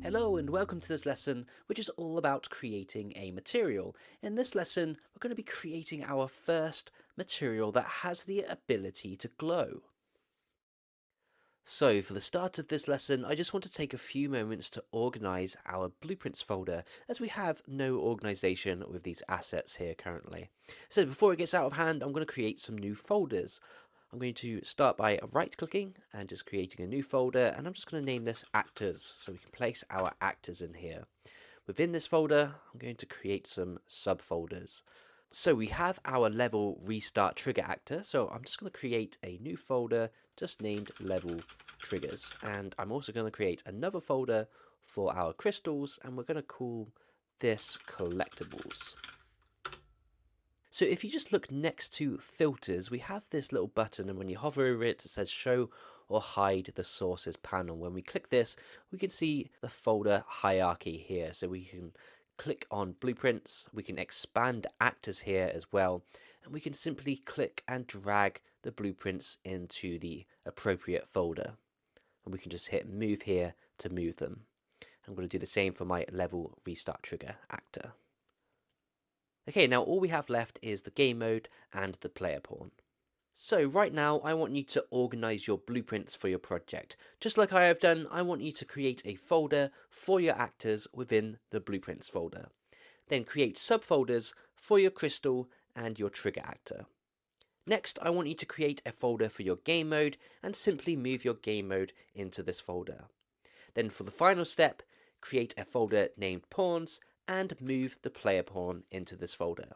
Hello and welcome to this lesson, which is all about creating a material. In this lesson, we're going to be creating our first material that has the ability to glow. So for the start of this lesson, I just want to take a few moments to organize our blueprints folder, as we have no organization with these assets here currently. So before it gets out of hand, I'm going to create some new folders. I'm going to start by right-clicking and just creating a new folder, and I'm just going to name this Actors, so we can place our actors in here. Within this folder, I'm going to create some subfolders. So we have our level restart trigger actor, so I'm just going to create a new folder just named level triggers, and I'm also going to create another folder for our crystals, and we're going to call this collectibles. So if you just look next to filters, we have this little button, and when you hover over it, it says show or hide the sources panel. When we click this, we can see the folder hierarchy here. So we can click on blueprints, we can expand actors here as well, and we can simply click and drag the blueprints into the appropriate folder. And we can just hit move here to move them. I'm going to do the same for my level restart trigger actor. Okay, now all we have left is the game mode and the player pawn. So right now I want you to organize your blueprints for your project. Just like I have done, I want you to create a folder for your actors within the blueprints folder. Then create subfolders for your crystal and your trigger actor. Next, I want you to create a folder for your game mode and simply move your game mode into this folder. Then for the final step, create a folder named pawns and move the player pawn into this folder.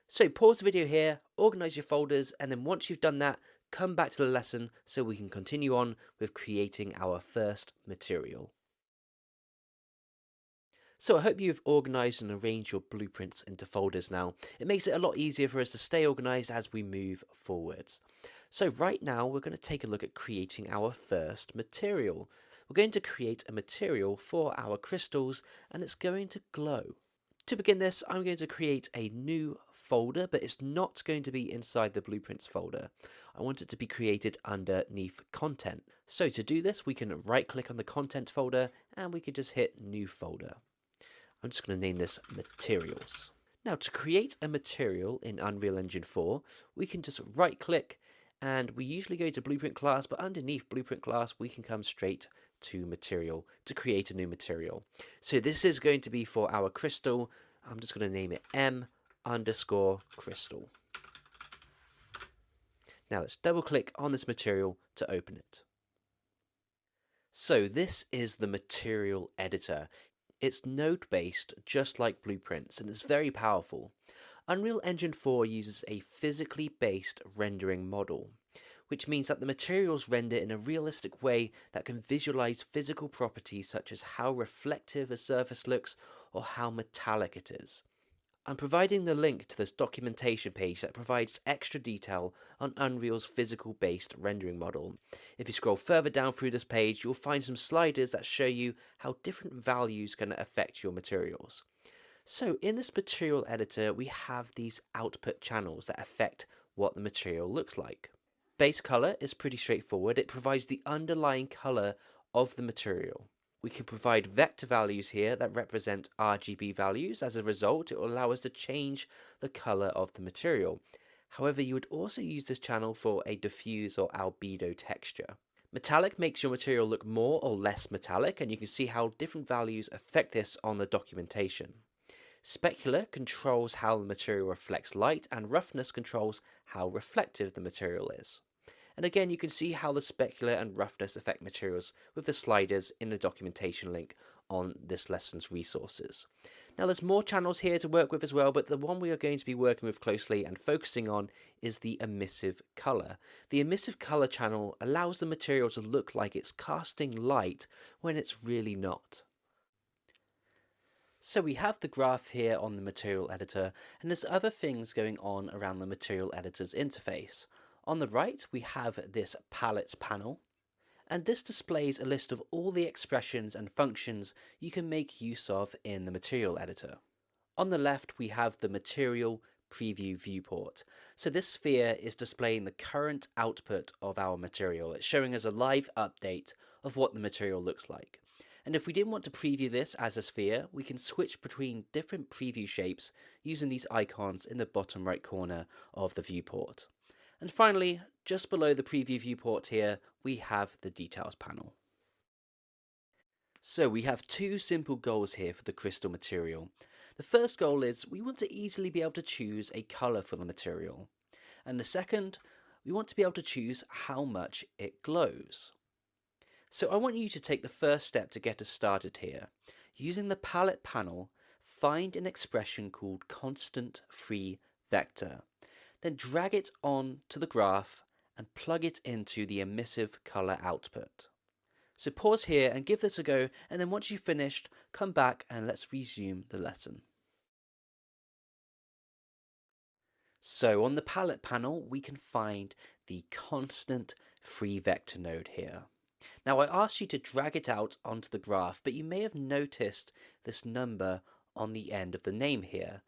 So pause the video here, organize your folders, and then once you've done that, come back to the lesson so we can continue on with creating our first material. So I hope you've organized and arranged your blueprints into folders now. It makes it a lot easier for us to stay organized as we move forwards. So right now we're going to take a look at creating our first material. We're going to create a material for our crystals, and it's going to glow. To begin this, I'm going to create a new folder, but it's not going to be inside the blueprints folder. I want it to be created underneath content. So to do this, we can right click on the content folder and we can just hit new folder. I'm just going to name this materials. Now to create a material in Unreal Engine 4, we can just right click, and we usually go to blueprint class, but underneath blueprint class we can come straight to material to create a new material. So this is going to be for our crystal. I'm just going to name it M underscore crystal. Now let's double click on this material to open it. So this is the material editor. It's node-based, just like blueprints, and it's very powerful. Unreal Engine 4 uses a physically based rendering model, which means that the materials render in a realistic way that can visualize physical properties such as how reflective a surface looks or how metallic it is. I'm providing the link to this documentation page that provides extra detail on Unreal's physical based rendering model. If you scroll further down through this page, you'll find some sliders that show you how different values can affect your materials. So in this material editor, we have these output channels that affect what the material looks like. Base color is pretty straightforward. It provides the underlying color of the material. We can provide vector values here that represent RGB values. As a result, it will allow us to change the color of the material. However, you would also use this channel for a diffuse or albedo texture. Metallic makes your material look more or less metallic, and you can see how different values affect this on the documentation. Specular controls how the material reflects light, and roughness controls how reflective the material is. And again, you can see how the specular and roughness affect materials with the sliders in the documentation link on this lesson's resources. Now there's more channels here to work with as well, but the one we are going to be working with closely and focusing on is the emissive color. The emissive color channel allows the material to look like it's casting light when it's really not. So we have the graph here on the material editor, and there's other things going on around the material editor's interface. On the right, we have this palettes panel, and this displays a list of all the expressions and functions you can make use of in the material editor. On the left, we have the material preview viewport. So this sphere is displaying the current output of our material. It's showing us a live update of what the material looks like. And if we didn't want to preview this as a sphere, we can switch between different preview shapes using these icons in the bottom right corner of the viewport. And finally, just below the preview viewport here, we have the details panel. So we have two simple goals here for the crystal material. The first goal is we want to easily be able to choose a color for the material. And the second, we want to be able to choose how much it glows. So I want you to take the first step to get us started here. Using the palette panel, find an expression called constant free vector. Then drag it on to the graph and plug it into the emissive color output. So pause here and give this a go, and then once you've finished, come back and let's resume the lesson. So on the palette panel, we can find the constant free vector node here. Now I asked you to drag it out onto the graph, but you may have noticed this number on the end of the name here.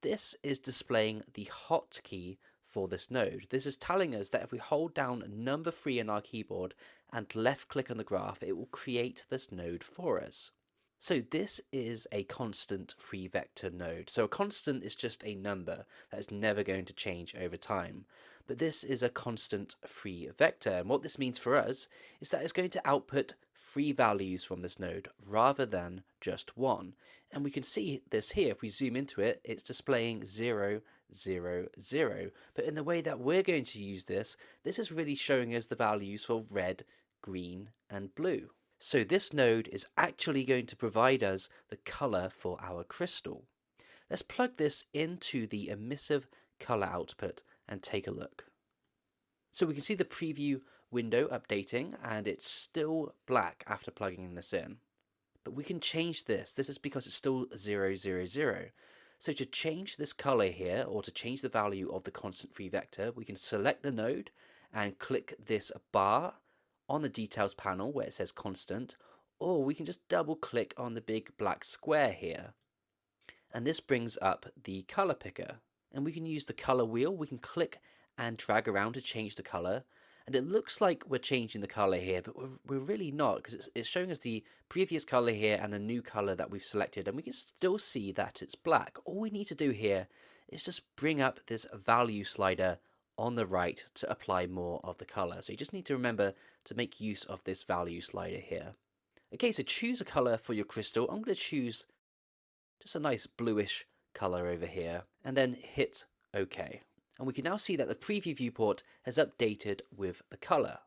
This is displaying the hotkey for this node. This is telling us that if we hold down number 3 on our keyboard and left click on the graph, it will create this node for us. So this is a constant free vector node. So a constant is just a number that is never going to change over time. But this is a constant free vector. And what this means for us is that it's going to output 3 values from this node rather than just 1. And we can see this here. If we zoom into it, it's displaying 0, 0, 0. But in the way that we're going to use this, this is really showing us the values for red, green, and blue. So this node is actually going to provide us the color for our crystal. Let's plug this into the emissive color output and take a look. So we can see the preview window updating, and it's still black after plugging this in. But we can change this. This is because it's still 0, 0, 0. So to change this color here, or to change the value of the constant free vector, we can select the node and click this bar on the details panel where it says constant, or we can just double click on the big black square here. And this brings up the color picker. And we can use the color wheel. We can click and drag around to change the color. And it looks like we're changing the color here, but we're really not, because it's showing us the previous color here and the new color that we've selected, and we can still see that it's black. All we need to do here is just bring up this value slider on the right to apply more of the color. So you just need to remember to make use of this value slider here. Okay, so choose a color for your crystal. I'm going to choose just a nice bluish color over here, and then hit OK. And we can now see that the preview viewport has updated with the color.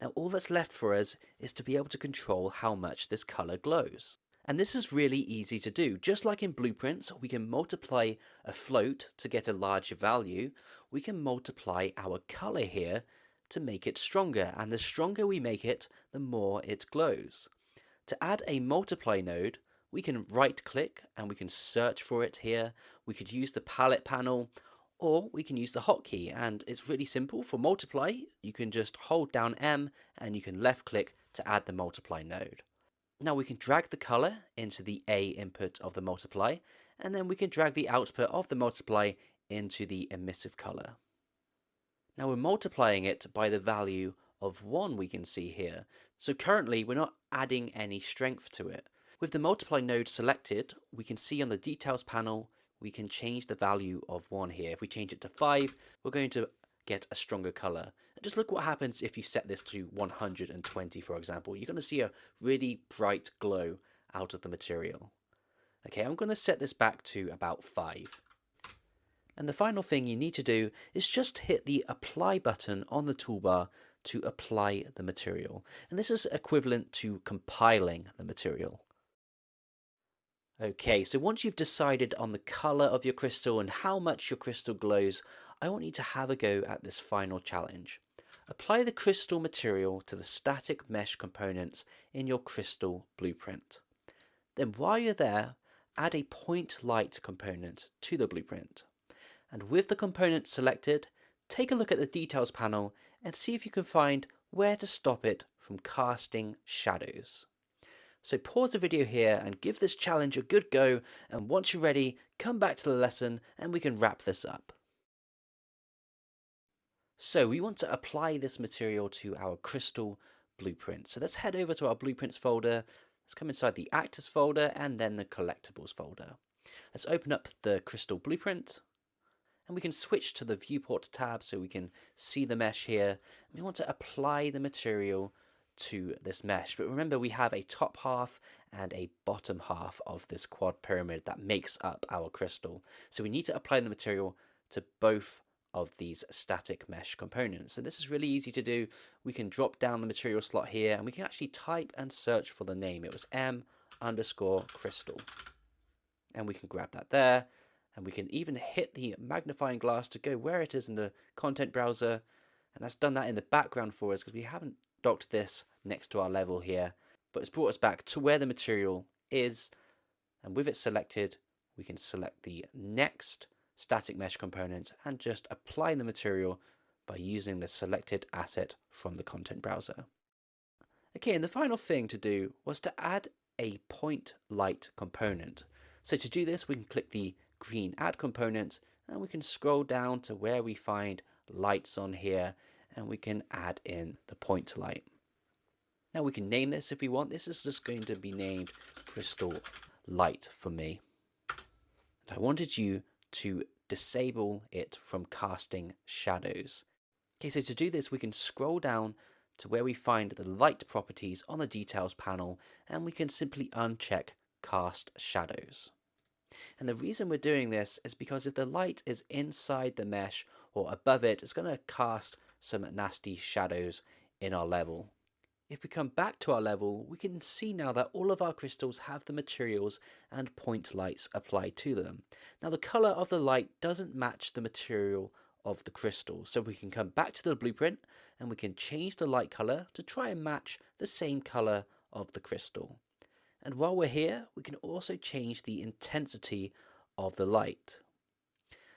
Now all that's left for us is to be able to control how much this color glows. And this is really easy to do. Just like in Blueprints, we can multiply a float to get a larger value. We can multiply our color here to make it stronger. And the stronger we make it, the more it glows. To add a multiply node, we can right click and we can search for it here. We could use the palette panel, or we can use the hotkey, and it's really simple. For multiply, you can just hold down M and you can left click to add the multiply node. Now we can drag the color into the A input of the multiply, and then we can drag the output of the multiply into the emissive color. Now we're multiplying it by the value of 1 we can see here. So currently we're not adding any strength to it. With the multiply node selected, we can see on the details panel we can change the value of 1 here. If we change it to 5, we're going to get a stronger color. And just look what happens if you set this to 120, for example. You're going to see a really bright glow out of the material. Okay, I'm going to set this back to about 5. And the final thing you need to do is just hit the apply button on the toolbar to apply the material. And this is equivalent to compiling the material. Okay, so once you've decided on the color of your crystal and how much your crystal glows, I want you to have a go at this final challenge. Apply the crystal material to the static mesh components in your crystal blueprint. Then while you're there, add a point light component to the blueprint. And with the component selected, take a look at the details panel and see if you can find where to stop it from casting shadows. So pause the video here and give this challenge a good go, and once you're ready, come back to the lesson and we can wrap this up. So we want to apply this material to our crystal blueprint. So let's head over to our blueprints folder. Let's come inside the actors folder and then the collectibles folder. Let's open up the crystal blueprint and we can switch to the viewport tab so we can see the mesh here. We want to apply the material to this mesh, but remember we have a top half and a bottom half of this quad pyramid that makes up our crystal. So we need to apply the material to both of these static mesh components. And this is really easy to do. We can drop down the material slot here and we can actually type and search for the name. It was m_crystal. And we can grab that there. And we can even hit the magnifying glass to go where it is in the content browser. And that's done that in the background for us because we haven't docked this next to our level here. But it's brought us back to where the material is. And with it selected, we can select the next static mesh component and just apply the material by using the selected asset from the content browser. Okay, and the final thing to do was to add a point light component. So to do this, we can click the green add component and we can scroll down to where we find lights on here and we can add in the point light. Now we can name this if we want. This is just going to be named crystal light for me. And I wanted you to disable it from casting shadows. Okay, so to do this, we can scroll down to where we find the light properties on the details panel, and we can simply uncheck cast shadows. And the reason we're doing this is because if the light is inside the mesh or above it, it's going to cast some nasty shadows in our level. If we come back to our level, we can see now that all of our crystals have the materials and point lights applied to them. Now the color of the light doesn't match the material of the crystal, so we can come back to the blueprint and we can change the light color to try and match the same color of the crystal. And while we're here, we can also change the intensity of the light.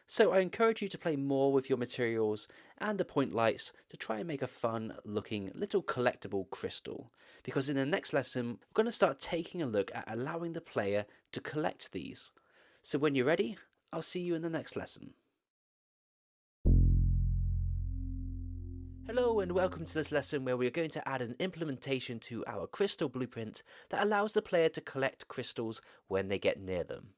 So I encourage you to play more with your materials and the point lights to try and make a fun looking little collectible crystal. Because in the next lesson, we're going to start taking a look at allowing the player to collect these. So when you're ready, I'll see you in the next lesson. Hello and welcome to this lesson where we are going to add an implementation to our crystal blueprint that allows the player to collect crystals when they get near them.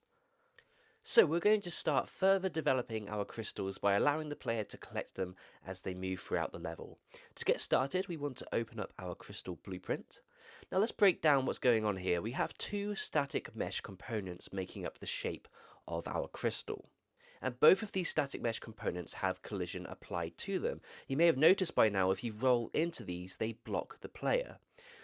So we're going to start further developing our crystals by allowing the player to collect them as they move throughout the level. To get started, we want to open up our crystal blueprint. Now let's break down what's going on here. We have two static mesh components making up the shape of our crystal. And both of these static mesh components have collision applied to them. You may have noticed by now if you roll into these, they block the player.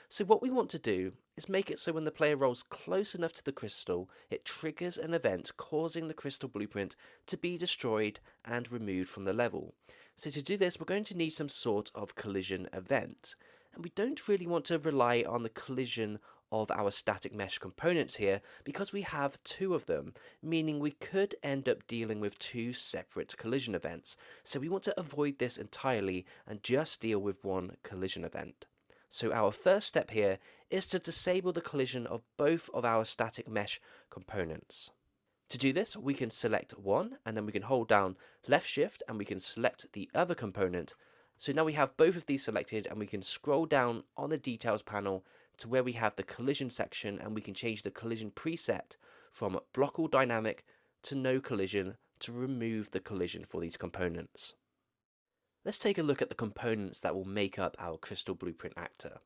So what we want to do is make it so when the player rolls close enough to the crystal, it triggers an event causing the crystal blueprint to be destroyed and removed from the level. So to do this, we're going to need some sort of collision event. And we don't really want to rely on the collision of our static mesh components here because we have two of them, meaning we could end up dealing with two separate collision events. So we want to avoid this entirely and just deal with one collision event. So our first step here is to disable the collision of both of our static mesh components. To do this, we can select one and then we can hold down left shift and we can select the other component. So now we have both of these selected and we can scroll down on the details panel to where we have the collision section and we can change the collision preset from block all dynamic to no collision to remove the collision for these components. Let's take a look at the components that will make up our crystal blueprint actor.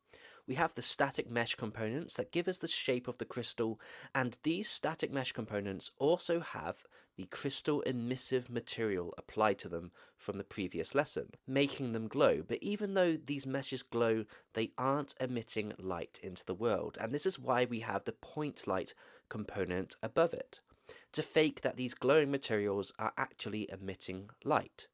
We have the static mesh components that give us the shape of the crystal, and these static mesh components also have the crystal emissive material applied to them from the previous lesson, making them glow. But even though these meshes glow, they aren't emitting light into the world, and this is why we have the point light component above it, to fake that these glowing materials are actually emitting light.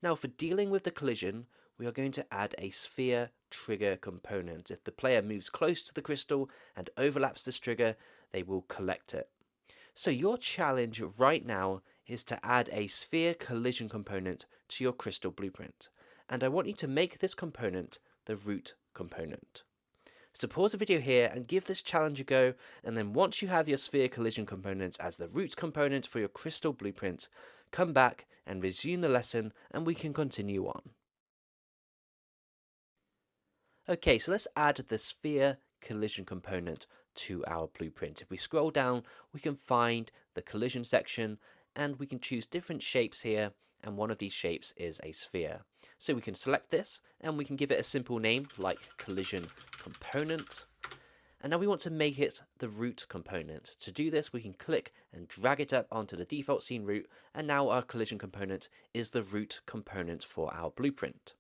Now for dealing with the collision, we are going to add a sphere trigger component. If the player moves close to the crystal and overlaps this trigger, they will collect it. So your challenge right now is to add a sphere collision component to your crystal blueprint. And I want you to make this component the root component. So pause the video here and give this challenge a go, and then once you have your sphere collision components as the root component for your crystal blueprint, come back and resume the lesson and we can continue on. Okay, so let's add the sphere collision component to our blueprint. If we scroll down, we can find the collision section and we can choose different shapes here, and one of these shapes is a sphere. So we can select this and we can give it a simple name like collision component. And now we want to make it the root component. To do this, we can click and drag it up onto the default scene root, and now our collision component is the root component for our blueprint.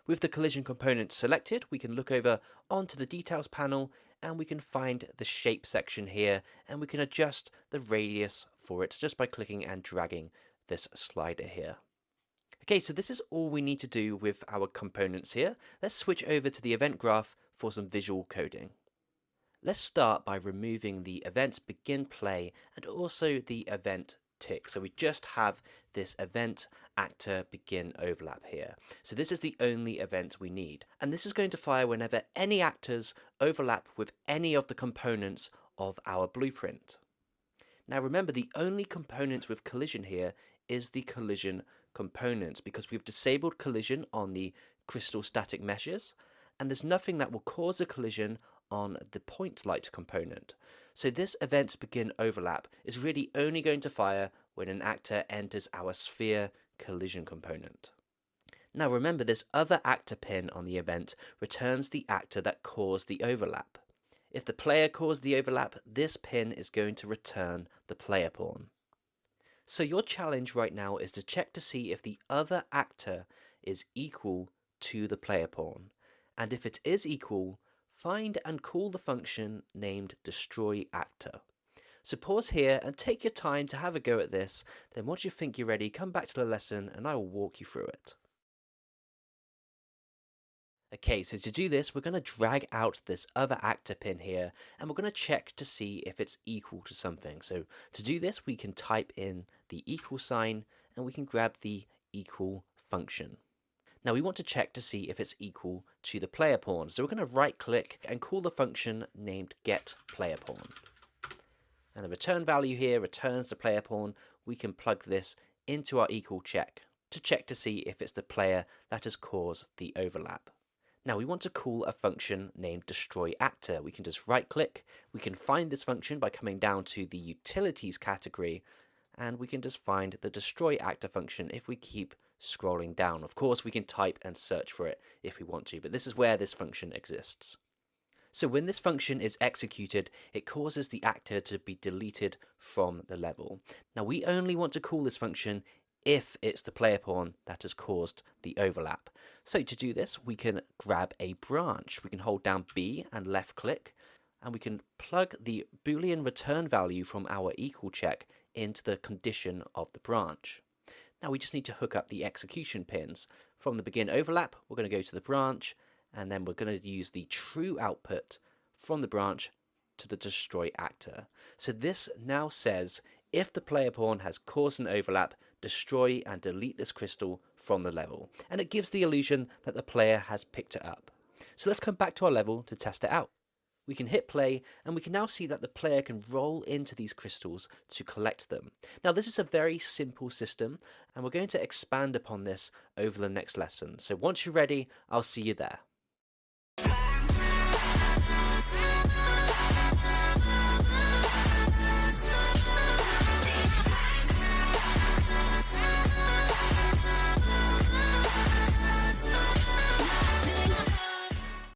With the collision component selected, we can look over onto the details panel and we can find the shape section here, and we can adjust the radius for it just by clicking and dragging this slider here. Okay, so this is all we need to do with our components here. Let's switch over to the event graph for some visual coding. Let's start by removing the event begin play and also the event tick. So we just have this event actor begin overlap here. So this is the only event we need, and this is going to fire whenever any actors overlap with any of the components of our blueprint. Now remember, the only component with collision here is the collision component, because we've disabled collision on the crystal static meshes, and there's nothing that will cause a collision on the point light component. So this event begin overlap is really only going to fire when an actor enters our sphere collision component. Now remember, this other actor pin on the event returns the actor that caused the overlap. If the player caused the overlap, this pin is going to return the player pawn. So your challenge right now is to check to see if the other actor is equal to the player pawn. And if it is equal, find and call the function named destroyActor. So pause here and take your time to have a go at this. Then once you think you're ready, come back to the lesson and I will walk you through it. Okay, so to do this, we're going to drag out this other actor pin here, and we're going to check to see if it's equal to something. So to do this, we can type in the equal sign and we can grab the equal function. Now we want to check to see if it's equal to the player pawn. So we're going to right click and call the function named getPlayerPawn. And the return value here returns the player pawn. We can plug this into our equal check to check to see if it's the player that has caused the overlap. Now we want to call a function named destroyActor. We can just right click, we can find this function by coming down to the utilities category, and we can just find the destroyActor function if we keep scrolling down. Of course, we can type and search for it if we want to, but this is where this function exists. So when this function is executed, it causes the actor to be deleted from the level. Now we only want to call this function if it's the player pawn that has caused the overlap. So to do this, we can grab a branch. We can hold down B and left click, and we can plug the Boolean return value from our equal check into the condition of the branch. Now we just need to hook up the execution pins. From the begin overlap, we're going to go to the branch, and then we're going to use the true output from the branch to the destroy actor. So this now says if the player pawn has caused an overlap, destroy and delete this crystal from the level, and it gives the illusion that the player has picked it up. So let's come back to our level to test it out. We can hit play, and we can now see that the player can roll into these crystals to collect them. Now this is a very simple system, and we're going to expand upon this over the next lesson. So once you're ready, I'll see you there.